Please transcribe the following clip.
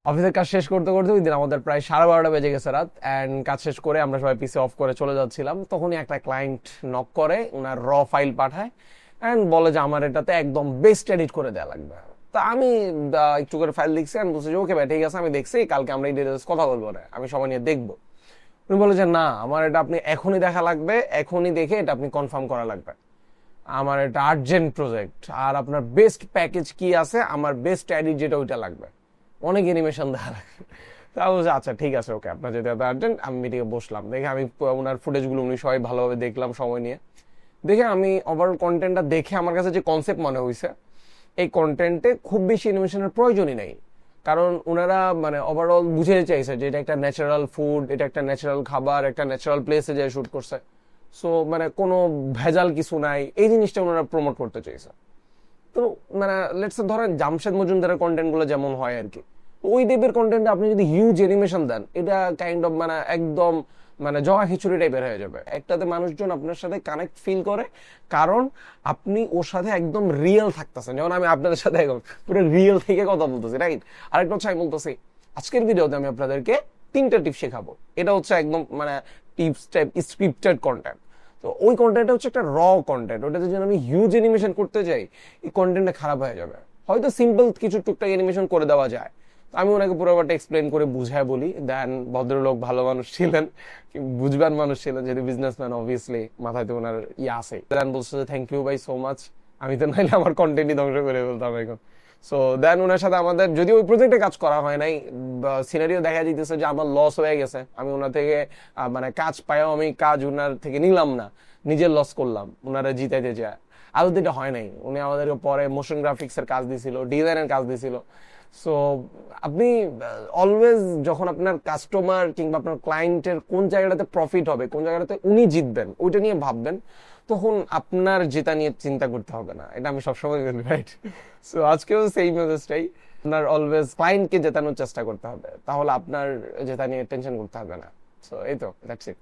অফিসের কাজ শেষ করতে করতে ওই দিন আমাদের প্রায় 12:30 বেজে গেছে রাত। অ্যান্ড কাজ শেষ করে আমরা সবাই পিসি অফ করে চলে যাচ্ছিলাম, তখনই একটা ক্লায়েন্ট নক করে, ওনার ফাইল পাঠায় অ্যান্ড বলে যে আমার এটাতে একদম বেস্ট এডিট করে দেওয়া লাগবে। তা আমি একটু করে ফাইল লিখছি অ্যান্ড বলছি যে ওকে ভাই ঠিক আছে, আমি দেখছি, কালকে আমরা এই ডিটেলস কথা বলবো, আমি সময় নিয়ে দেখবো। উনি বলে যে না, আমার এটা আপনি এখনই দেখা লাগবে, এখনই দেখে এটা আপনি কনফার্ম করা লাগবে, আমার এটা আর্জেন্ট প্রজেক্ট, আর আপনার বেস্ট প্যাকেজ কি আছে, আমার বেস্ট এডিট যেটা ওইটা লাগবে, অনেক অ্যানিমেশন দেখা লাগবে। তা বলছে আচ্ছা ঠিক আছে ওকে, আপনার যেটা আর্জেন্ট। আমি মিটিংয়ে বসলাম, দেখে আমি ওনার ফুটেজগুলো উনি সবাই ভালোভাবে দেখলাম সময় নিয়ে। দেখে আমি ওভারঅল কন্টেন্টটা দেখে আমার কাছে যে কনসেপ্ট মনে হয়েছে, এই কন্টেন্টে খুব বেশি অ্যানিমেশনের প্রয়োজনই নেই। কারণ ওনারা মানে ওভারঅল বুঝে চাইছে যে এটা একটা ন্যাচারাল ফুড, এটা একটা ন্যাচারাল খাবার, একটা ন্যাচারাল প্লেসে যে শুট করছে। সো মানে কোনো ভেজাল কিছু নাই, এই জিনিসটা ওনারা প্রমোট করতে চাইছে। তো মানে লেটস ধরেন জামশেদ মজুমদারের কন্টেন্ট গুলো যেমন হয় আর কি, ওই টাইপের কন্টেন্টে আপনি যদি হিউজ অ্যানিমেশন দেন, এটা কাইন্ড অফ মানে একদম মানে জগা খিচুড়ি টাইপের হয়ে যাবে। একটাতে মানুষজন আপনার সাথে কানেক্ট ফিল করে, কারণ আপনি ওর সাথে একদম রিয়েল থাকতেছেন, যেমন আমি আপনাদের সাথে একদম পুরো রিয়েল থেকে কথা বলতেছি, রাইট? আরেকটা হচ্ছে আমি বলতেছি আজকের ভিডিওতে আমি আপনাদেরকে 3টা টিপস শেখাবো। এটা হচ্ছে একদম মানে টিপস টাইপ স্ক্রিপ্টেড কন্টেন্ট। তো ওই কন্টেন্টটা হচ্ছে একটা র কন্টেন্ট, ওটাতে যদি আমি হিউজ অ্যানিমেশন করতে যাই, এই কন্টেন্টটা খারাপ হয়ে যাবে। হয়তো সিম্পল কিছু টুকটাক অ্যানিমেশন করে দেওয়া যায়। আমি ওনাকে পুরো ব্যাপারটা এক্সপ্লেন করে বুঝায় বলি, দেন ভদ্রলোক ভালো মানুষ ছিলেন, বুঝবান মানুষ ছিলেন, যেহেতু বিজনেসম্যান অবভিয়াসলি মাথায় তো ওনার আছে। দেন বলছে যে থ্যাংক ইউ ভাই সো মাচ, আমি তো নাইলে আমার কন্টেন্টই ধ্বংস করে ফেলতাম এখন। সো দেন ওনার সাথে আমাদের যদি ওই প্রজেক্টে কাজ করা হয় নাই, সিনারিও দেখা যেতেছে যে আমার লস হয়ে গেছে, আমি ওনার থেকে মানে কাজ পাইও আমি কাজ ওনার থেকে নিলাম না, নিজের লস করলাম ওনারা জিতাইতে যায়। আদৌ এটা হয় নাই, উনি আমাদেরকে পরে মোশন গ্রাফিক্স এর কাজ দিছিল, ডিজাইনের কাজ দিছিল। সো আপনি অলওয়েজ যখন আপনার কাস্টমার কিংবা আপনার ক্লায়েন্টের কোন জায়গাটাতে প্রফিট হবে, কোন জায়গাটাতে উনি জিতবেন, ওইটা নিয়ে ভাববেন, তখন আপনার জেতা নিয়ে চিন্তা করতে হবে না। এটা আমি সবসময় বলি, রাইট? সো আজকেও সেই মেসেজটাই, আপনার অলওয়েজ ক্লায়েন্টকে জেতানোর চেষ্টা করতে হবে, তাহলে আপনার জেতা নিয়ে টেনশন করতে হবে না। সো এই তো, দ্যাটস ইট।